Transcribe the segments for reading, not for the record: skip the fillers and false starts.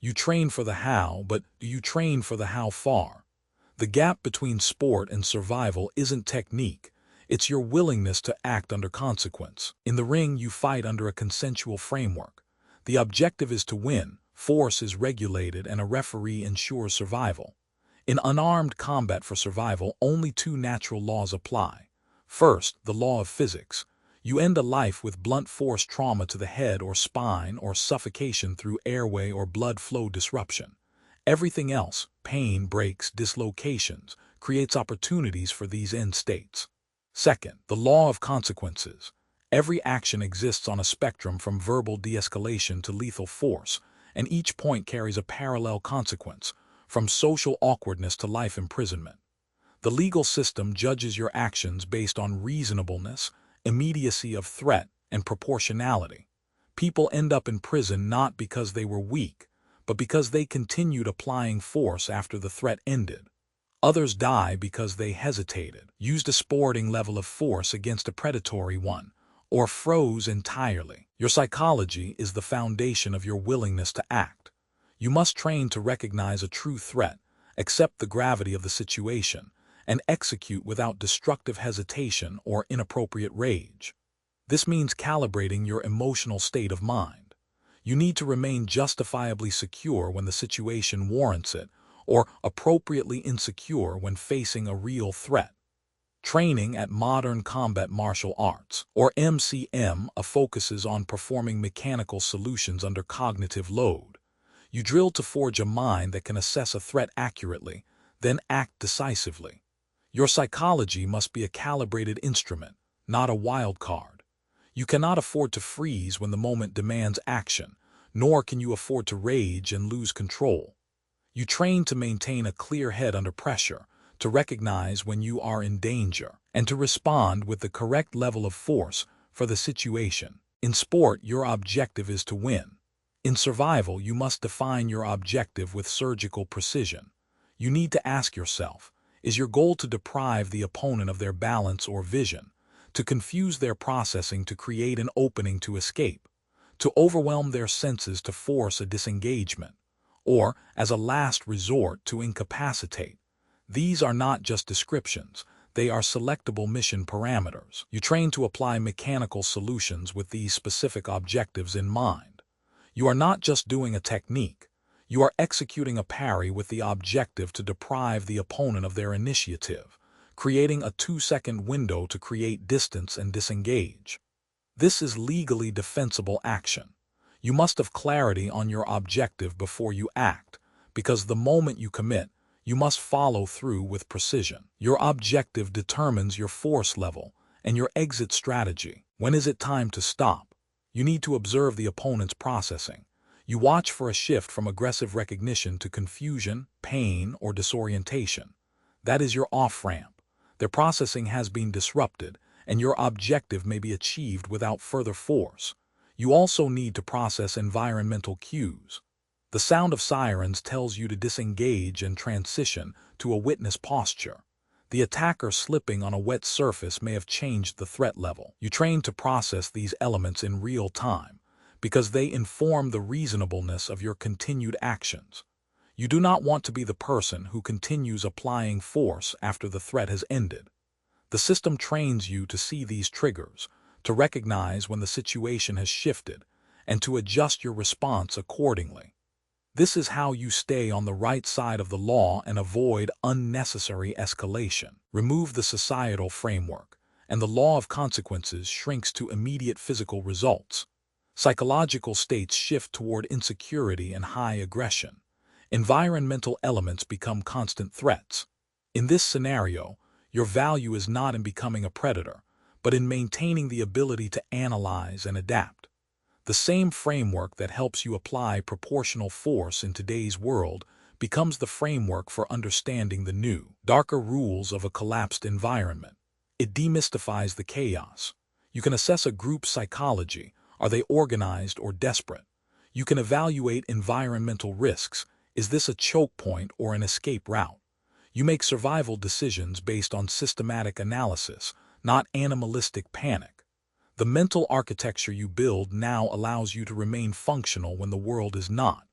You train for the how, but do you train for the how far? The gap between sport and survival isn't technique, it's your willingness to act under consequence. In the ring, you fight under a consensual framework. The objective is to win, force is regulated, and a referee ensures survival. In unarmed combat for survival, only two natural laws apply. First, the law of physics. You end a life with blunt force trauma to the head or spine or suffocation through airway or blood flow disruption. Everything else, pain, breaks, dislocations, creates opportunities for these end states. Second, the law of consequences. Every action exists on a spectrum from verbal de-escalation to lethal force, and each point carries a parallel consequence, from social awkwardness to life imprisonment. The legal system judges your actions based on reasonableness, immediacy of threat, and proportionality. People end up in prison not because they were weak, but because they continued applying force after the threat ended. Others die because they hesitated, used a sporting level of force against a predatory one, or froze entirely. Your psychology is the foundation of your willingness to act. You must train to recognize a true threat, accept the gravity of the situation, and execute without destructive hesitation or inappropriate rage. This means calibrating your emotional state of mind. You need to remain justifiably secure when the situation warrants it, or appropriately insecure when facing a real threat. Training at Modern Combat Martial Arts, or MCMA, focuses on performing mechanical solutions under cognitive load. You drill to forge a mind that can assess a threat accurately, then act decisively. Your psychology must be a calibrated instrument, not a wild card. You cannot afford to freeze when the moment demands action, nor can you afford to rage and lose control. You train to maintain a clear head under pressure, to recognize when you are in danger, and to respond with the correct level of force for the situation. In sport, your objective is to win. In survival, you must define your objective with surgical precision. You need to ask yourself, is your goal to deprive the opponent of their balance or vision, to confuse their processing to create an opening to escape, to overwhelm their senses to force a disengagement, or, as a last resort, to incapacitate? These are not just descriptions, they are selectable mission parameters. You train to apply mechanical solutions with these specific objectives in mind. You are not just doing a technique, you are executing a parry with the objective to deprive the opponent of their initiative, creating a 2-second window to create distance and disengage. This is legally defensible action. You must have clarity on your objective before you act, because the moment you commit, you must follow through with precision. Your objective determines your force level and your exit strategy. When is it time to stop? You need to observe the opponent's processing. You watch for a shift from aggressive recognition to confusion, pain, or disorientation. That is your off-ramp. Their processing has been disrupted, and your objective may be achieved without further force. You also need to process environmental cues. The sound of sirens tells you to disengage and transition to a witness posture. The attacker slipping on a wet surface may have changed the threat level. You train to process these elements in real time, because they inform the reasonableness of your continued actions. You do not want to be the person who continues applying force after the threat has ended. The system trains you to see these triggers, to recognize when the situation has shifted, and to adjust your response accordingly. This is how you stay on the right side of the law and avoid unnecessary escalation. Remove the societal framework, and the law of consequences shrinks to immediate physical results. Psychological states shift toward insecurity and high aggression. Environmental elements become constant threats. In this scenario, your value is not in becoming a predator, but in maintaining the ability to analyze and adapt. The same framework that helps you apply proportional force in today's world becomes the framework for understanding the new, darker rules of a collapsed environment. It demystifies the chaos. You can assess a group's psychology. Are they organized or desperate? You can evaluate environmental risks. Is this a choke point or an escape route? You make survival decisions based on systematic analysis, not animalistic panic. The mental architecture you build now allows you to remain functional when the world is not.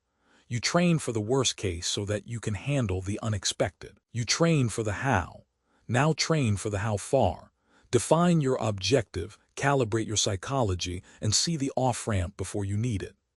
You train for the worst case so that you can handle the unexpected. You train for the how. Now train for the how far. Define your objective, calibrate your psychology, and see the off-ramp before you need it.